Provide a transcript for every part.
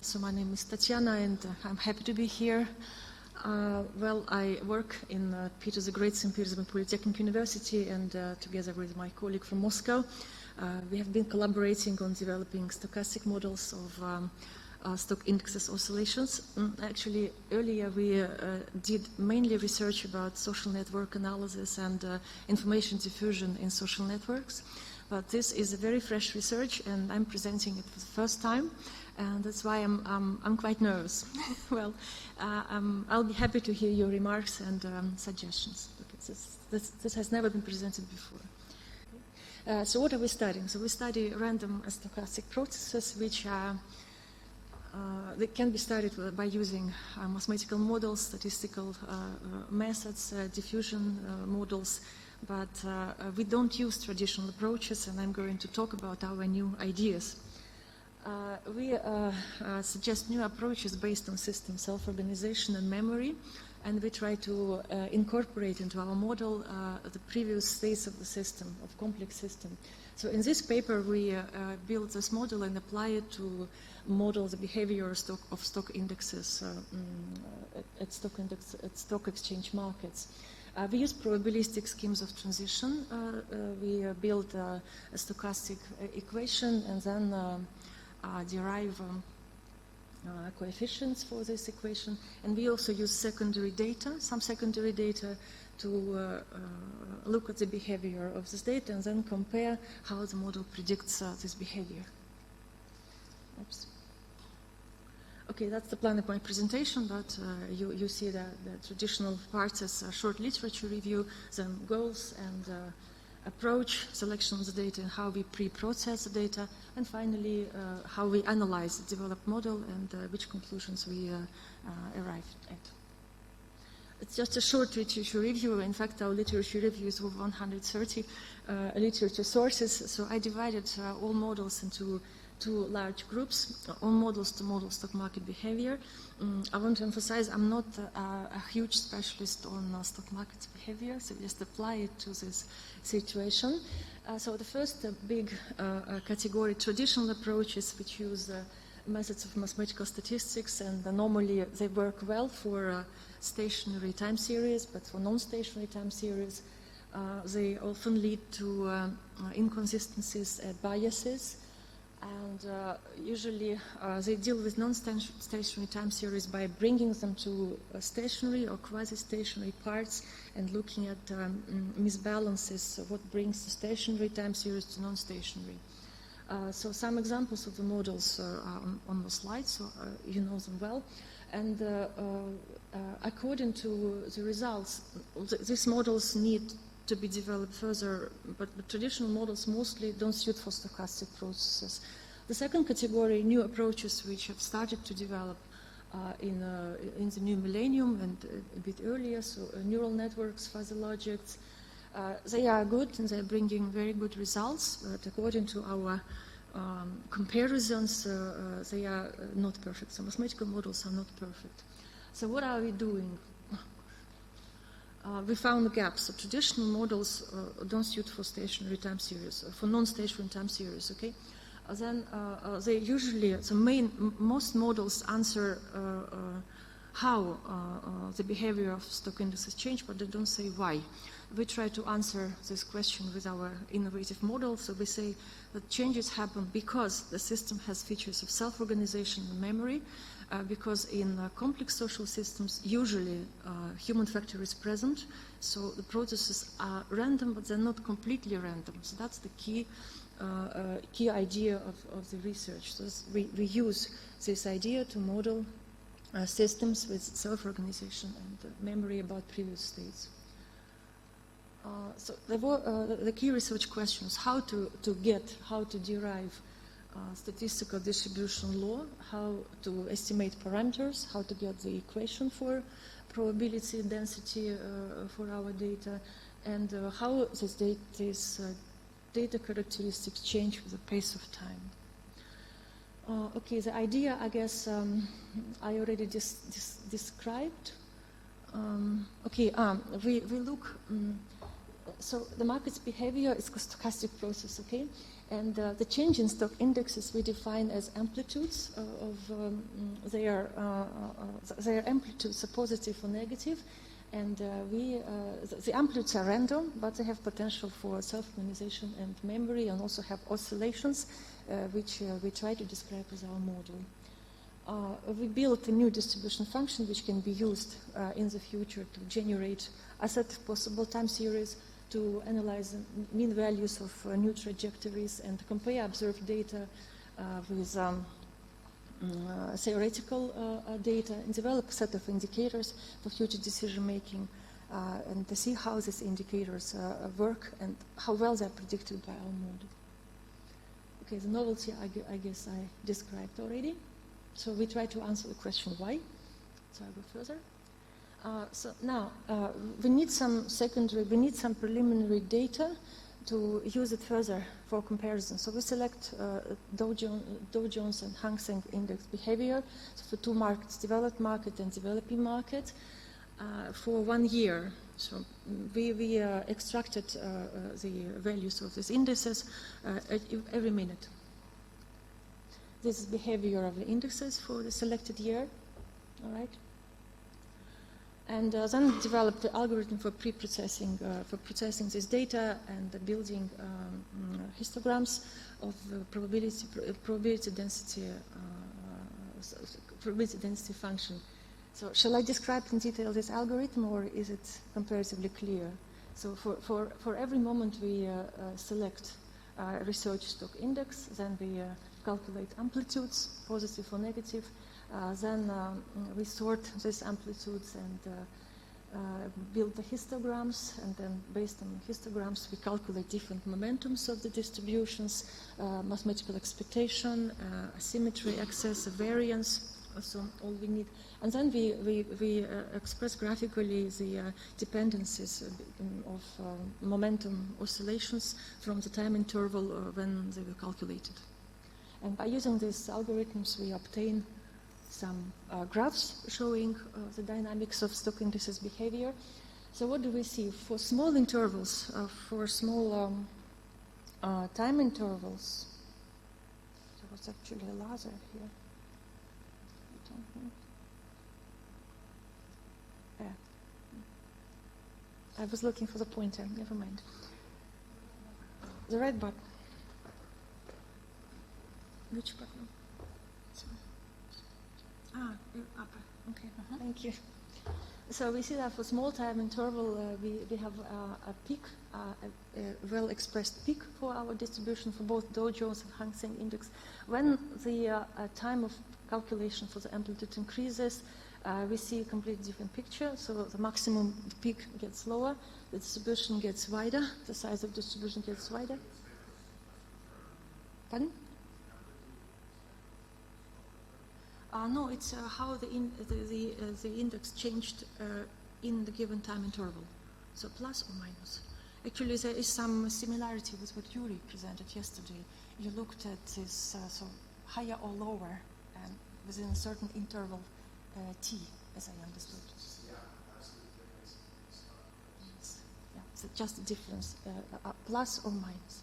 So my name is Tatiana, and I'm happy to be here. Well, I work in Peter the Great St. Petersburg Polytechnic University, and together with my colleague from Moscow, we have been collaborating on developing stochastic models of stock indexes oscillations. Actually, earlier we did mainly research about social network analysis and information diffusion in social networks. But this is a very fresh research, and I'm presenting it for the first time, and that's why I'm quite nervous. Well, I'll be happy to hear your remarks and suggestions, because this has never been presented before. So what are we studying? So we study random stochastic processes, which they can be studied by using mathematical models, statistical methods, diffusion models, but we don't use traditional approaches, and I'm going to talk about our new ideas. We suggest new approaches based on system self-organization and memory, and we try to incorporate into our model the previous states of the system, of complex system. So in this paper, we build this model and apply it to model the behavior of stock indexes at stock exchange markets. We use probabilistic schemes of transition. We build a stochastic equation and then derive coefficients for this equation. And we also use secondary data, some secondary data, to look at the behavior of this data and then compare how the model predicts this behavior. Oops. Okay, that's the plan of my presentation, but you see the traditional parts as a short literature review, then goals and approach, selection of the data, and how we pre-process the data, and finally how we analyze the developed model and which conclusions we arrive at. It's just a short literature review. In fact, our literature review is over 130 literature sources, so I divided all models into two large groups, all models to model stock market behavior. I want to emphasize I'm not a huge specialist on stock market behavior, so just apply it to this situation. So the first big category, traditional approaches, which use methods of mathematical statistics, and normally they work well for stationary time series, but for non-stationary time series, they often lead to inconsistencies and biases. And usually they deal with non-stationary time series by bringing them to stationary or quasi-stationary parts and looking at misbalances of what brings the stationary time series to non-stationary. So some examples of the models are on the slide, so you know them well. And according to the results, these models need to be developed further, but the traditional models mostly don't suit for stochastic processes. The second category, new approaches which have started to develop in the new millennium and a bit earlier, so neural networks, fuzzy logics, they are good and they're bringing very good results, but according to our comparisons, they are not perfect. So mathematical models are not perfect. So what are we doing? We found gaps. So traditional models don't suit for stationary time series, for non-stationary time series, okay? Then they usually, most models answer how the behavior of stock indices change, but they don't say why. We try to answer this question with our innovative model. So we say that changes happen because the system has features of self-organization and memory, because in complex social systems, usually human factor is present, so the processes are random, but they're not completely random. So that's the key idea of the research. So we use this idea to model systems with self-organization and memory about previous states. So there were the key research questions: how to derive statistical distribution law, how to estimate parameters, how to get the equation for probability density for our data, and how these data characteristics change with the pace of time. Okay, the idea, I guess, I already described. We look So the market's behavior is a stochastic process, okay? And the change in stock indexes we define as amplitudes of their amplitudes are positive or negative. And the amplitudes are random, but they have potential for self-minimization and memory, and also have oscillations, which we try to describe as our model. We built a new distribution function which can be used in the future to generate a set of possible time series, to analyze the mean values of new trajectories, and compare observed data with theoretical data, and develop a set of indicators for future decision making, and to see how these indicators work and how well they're predicted by our model. Okay, the novelty I guess I described already. So we try to answer the question why. So I go further. So now we need some preliminary data to use it further for comparison. So we select Dow Jones and Hang Seng index behavior, so for two markets, developed market and developing market, for 1 year. So we extracted the values of these indices every minute. This is behavior of the indexes for the selected year, all right? And then developed the algorithm for processing this data and building histograms of probability density function. So shall I describe in detail this algorithm, or is it comparatively clear? So for every moment we select research stock index, then we calculate amplitudes, positive or negative. Then we sort these amplitudes and build the histograms, and then based on histograms we calculate different momentums of the distributions, mathematical expectation, asymmetry, excess, variance, so all we need. And then we express graphically the dependencies of momentum oscillations from the time interval when they were calculated. And by using these algorithms we obtain some graphs showing the dynamics of stock indices behavior. So what do we see? For small intervals, for small time intervals, there was actually a laser here. Yeah. I was looking for the pointer, never mind. The red button. Which button? Upper. Okay, thank you. So we see that for small time interval, we have a peak, a well-expressed peak for our distribution for both Dow Jones and Hang Seng index. When the time of calculation for the amplitude increases, we see a completely different picture. So the maximum peak gets lower, the distribution gets wider, the size of distribution gets wider. Pardon? No, it's how the index changed in the given time interval, so plus or minus. Actually, there is some similarity with what Yuri presented yesterday. You looked at this, so higher or lower, and within a certain interval t, as I understood. Yes. Yeah, so just the difference, plus or minus.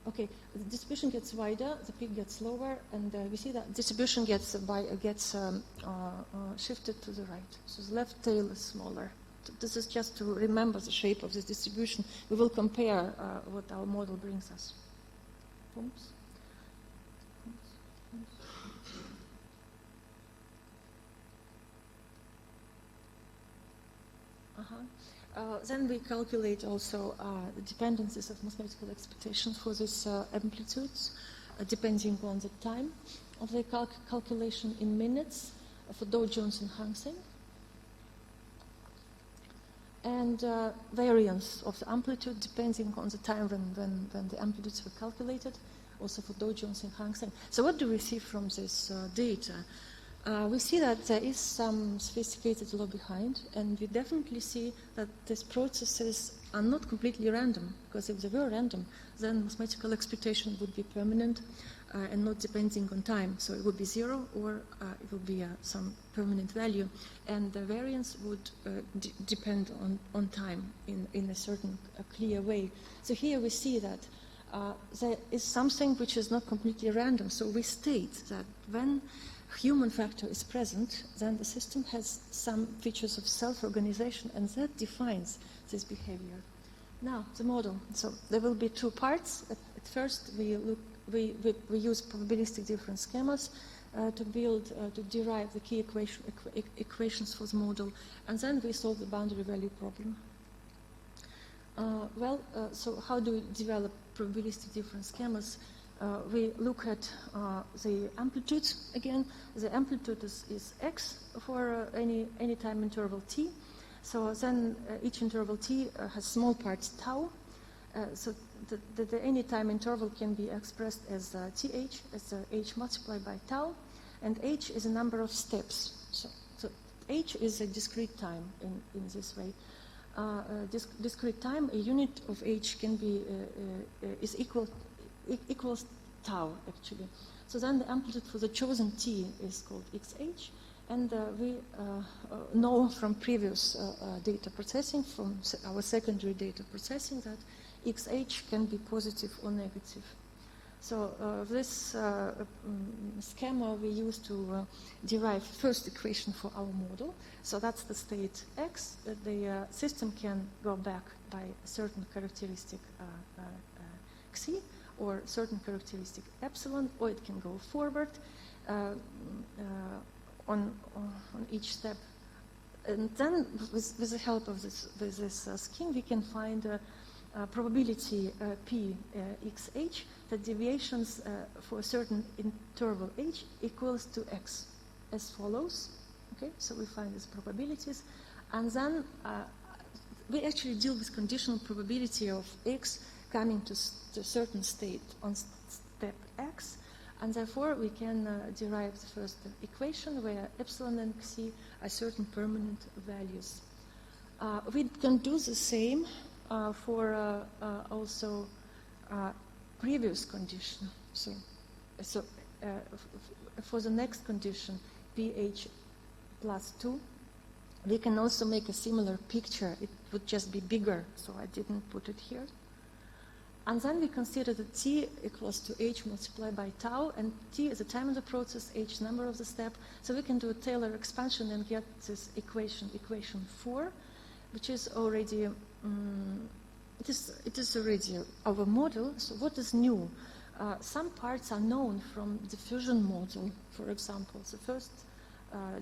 Okay, the distribution gets wider, the peak gets lower, and we see that distribution gets shifted to the right. So the left tail is smaller. So this is just to remember the shape of this distribution. We will compare what our model brings us. Oops. Then we calculate also the dependencies of mathematical expectations for these amplitudes, depending on the time of the calculation in minutes for Dow Jones and Hang Seng, and variance of the amplitude depending on the time when the amplitudes were calculated, also for Dow Jones and Hang Seng. So what do we see from this data? we see that there is some sophisticated law behind, and we definitely see that these processes are not completely random, because if they were random, then mathematical expectation would be permanent and not depending on time. So it would be 0 or it would be some permanent value, and the variance would depend on time in a certain clear way. So here we see that there is something which is not completely random. So we state that when human factor is present, then the system has some features of self-organization, and that defines this behavior. Now, the model. So there will be two parts. At first, we use probabilistic difference schemas to derive the key equations for the model, and then we solve the boundary value problem. So how do we develop probabilistic difference schemas? We look at the amplitude again. The amplitude is x for any time interval t. So then each interval t has small parts tau. So the any time interval can be expressed as th, as h multiplied by tau, and h is a number of steps. So h is a discrete time in this way. Discrete time, a unit of h can be is equals tau actually. So then the amplitude for the chosen t is called xh, and we know from previous data processing, from our secondary data processing, that xh can be positive or negative. So this schema we use to derive first equation for our model. So that's the state x, that the system can go back by a certain characteristic xi, or certain characteristic epsilon, or it can go forward on each step. And then with the help of this scheme, we can find probability p xh, that deviations for a certain interval h equals to x, as follows. Okay, so we find these probabilities, and then we actually deal with conditional probability of x coming to a certain state on step x, and therefore we can derive the first equation where epsilon and xi are certain permanent values. We can do the same for also previous condition. So for the next condition, pH plus 2, we can also make a similar picture. It would just be bigger, so I didn't put it here. And then we consider that t equals to h multiplied by tau, and t is the time of the process, h number of the step. So we can do a Taylor expansion and get this equation 4, which is already it is already our model. So what is new? Some parts are known from the diffusion model. For example, the first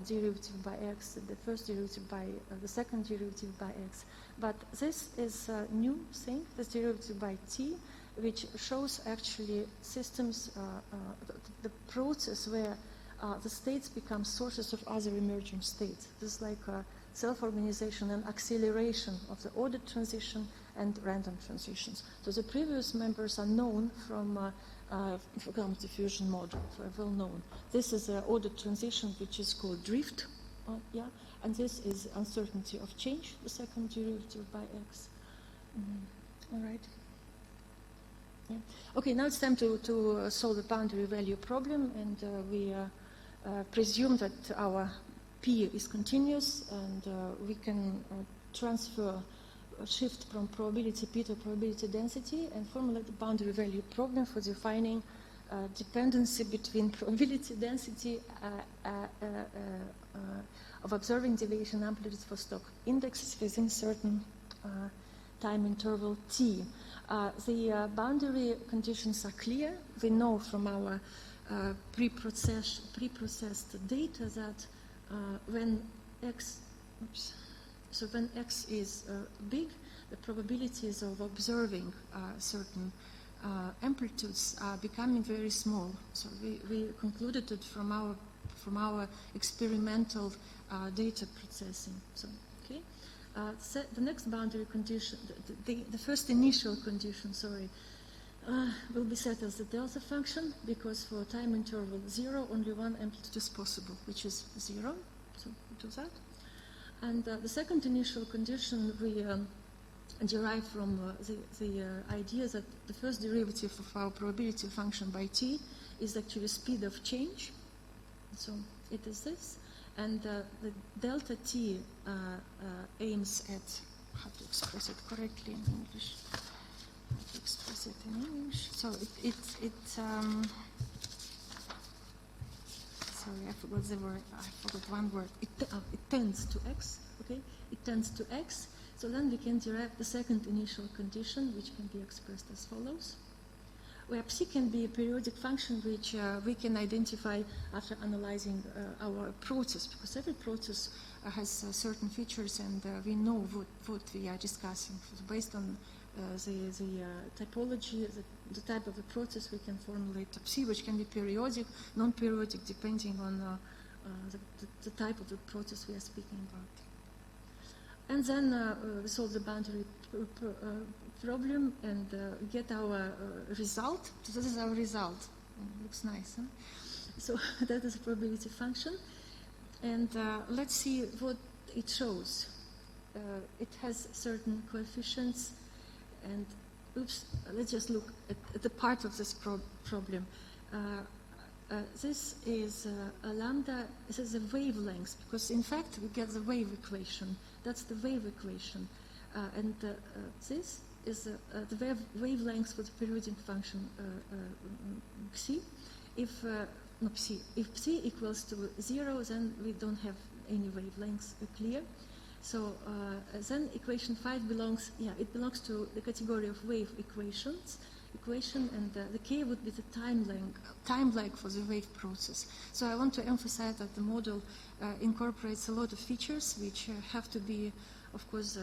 derivative by x, the first derivative by the second derivative by x. But this is a new thing, this derivative by t, which shows actually systems, the process where the states become sources of other emerging states. This is like self-organization and acceleration of the ordered transition and random transitions. So the previous members are known from diffusion model, well known. This is an ordered transition which is called drift, and this is uncertainty of change, the second derivative by x. All right. Yeah. Okay, now it's time to solve the boundary value problem, and we presume that our P is continuous, and we can shift from probability P to probability density and formulate the boundary value problem for defining dependency between probability density of observing deviation amplitudes for stock indexes within certain time interval t. The boundary conditions are clear. We know from our pre-processed data that when x is big, the probabilities of observing certain amplitudes are becoming very small. So we concluded it from our experimental data processing. So okay, the next boundary condition, the first initial condition, will be set as the delta function, because for time interval 0, only one amplitude is possible, which is 0. So we do that. And the second initial condition we derive from the idea that the first derivative of our probability function by t is actually speed of change. So it is this. And the delta t aims at, how to express it correctly in English? How to express it in English? So sorry, I forgot the word. I forgot one word. It tends to x. Okay, it tends to x. So then we can derive the second initial condition, which can be expressed as follows, where psi can be a periodic function which we can identify after analyzing our process, because every process has certain features, and we know what we are discussing. So based on the typology, the type of the process, we can formulate a psi, which can be periodic, non-periodic, depending on the type of the process we are speaking about. And then we solve the boundary problem and get our result. So this is our result. Looks nice, huh? So that is a probability function. And let's see what it shows. It has certain coefficients. And oops, let's just look at the part of this problem. This is a lambda. This is a wavelength, because in fact we get the wave equation. That's the wave equation. And this is the wavelength for the periodic function psi. If psi equals to 0, then we don't have any wavelengths clear. So then equation 5 belongs to the category of wave equation, and the k would be the time lag for the wave process. So I want to emphasize that the model incorporates a lot of features which have to be, of course,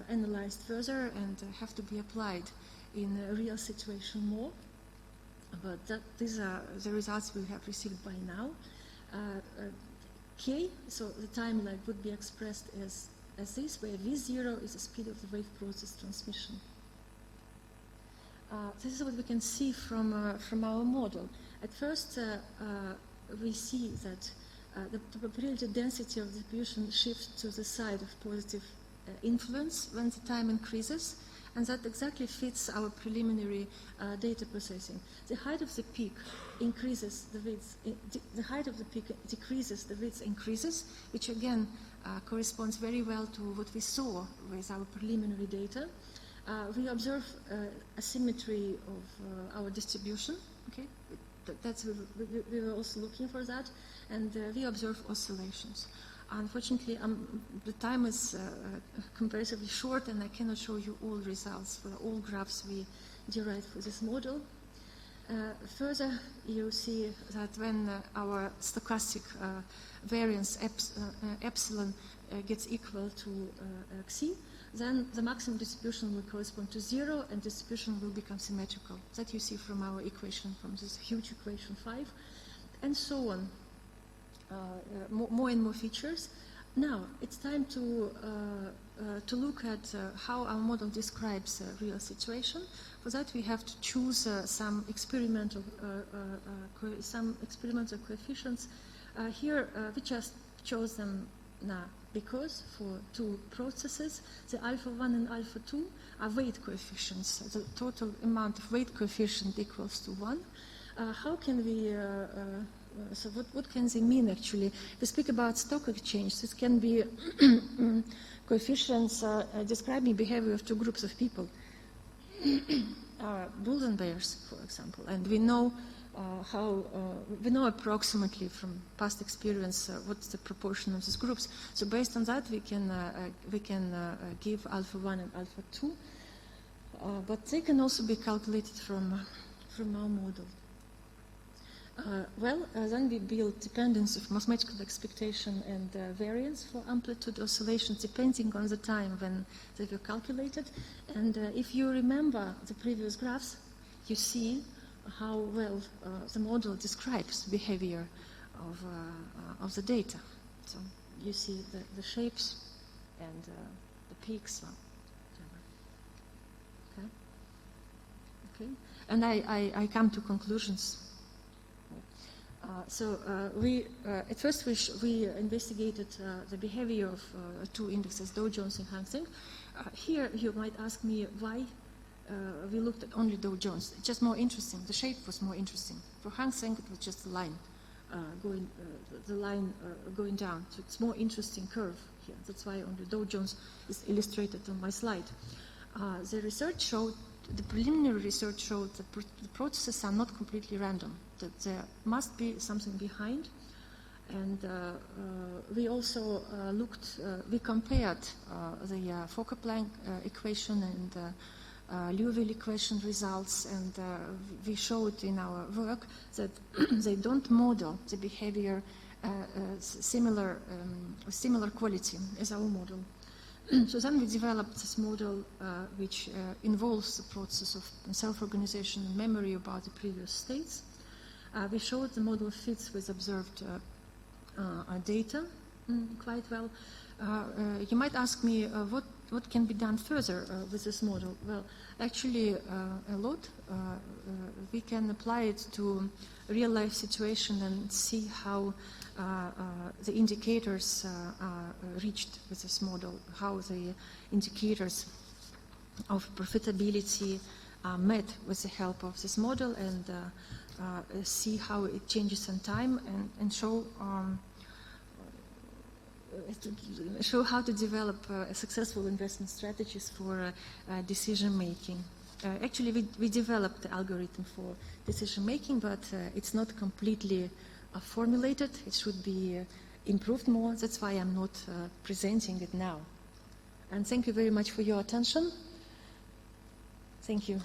analyzed further and have to be applied in a real situation more. But these are the results we have received by now. K, so the time lag would be expressed as this, where V0 is the speed of the wave process transmission. This is what we can see from our model. At first, we see that the probability density of distribution shifts to the side of positive influence when the time increases, and that exactly fits our preliminary data processing. The height of the peak increases, the width. The height of the peak decreases, the width increases, which again corresponds very well to what we saw with our preliminary data. We observe asymmetry of our distribution. Okay, we were also looking for that, and we observe oscillations. Unfortunately, the time is comparatively short, and I cannot show you all results for all graphs we derived for this model. Further, you see that when our stochastic variance epsilon gets equal to xi, then the maximum distribution will correspond to 0, and distribution will become symmetrical. That you see from our equation, from this huge equation 5, and so on. More and more features. Now it's time to look at how our model describes a real situation. For that, we have to choose some experimental coefficients. Here, we just chose them now because for two processes, the alpha 1 and alpha 2 are weight coefficients. The total amount of weight coefficient equals to 1. How can we so what can they mean actually? We speak about stock exchange. This can be coefficients describing behavior of two groups of people, bulls and bears, for example. And we know we know approximately from past experience what's the proportion of these groups. So based on that, we can give alpha 1 and alpha 2, but they can also be calculated from our model. Then we build dependence of mathematical expectation and variance for amplitude oscillations depending on the time when they were calculated. And if you remember the previous graphs, you see how well the model describes behavior of the data. So you see the shapes and the peaks. Okay. Okay? And I come to conclusions. At first we investigated the behavior of two indexes, Dow Jones and Hang Seng. Here you might ask me why we looked at only Dow Jones. It's just more interesting. The shape was more interesting. For Hang Seng, it was just a line going down. So it's more interesting curve here. That's why only Dow Jones is illustrated on my slide. The preliminary research showed that the processes are not completely random, that there must be something behind. And we also we compared the Fokker-Planck equation and Liouville equation results, and we showed in our work that they don't model the behavior similar quality as our model. So then we developed this model which involves the process of self-organization and memory about the previous states. We showed the model fits with observed data quite well. You might ask me what can be done further with this model. Well, actually a lot. We can apply it to real-life situation and see how the indicators are reached with this model, how the indicators of profitability are met with the help of this model, and see how it changes in time, and show how to develop successful investment strategies for decision making. Actually, we developed the algorithm for decision making, but it's not completely formulated. It should be improved more. That's why I'm not presenting it now. And thank you very much for your attention. Thank you.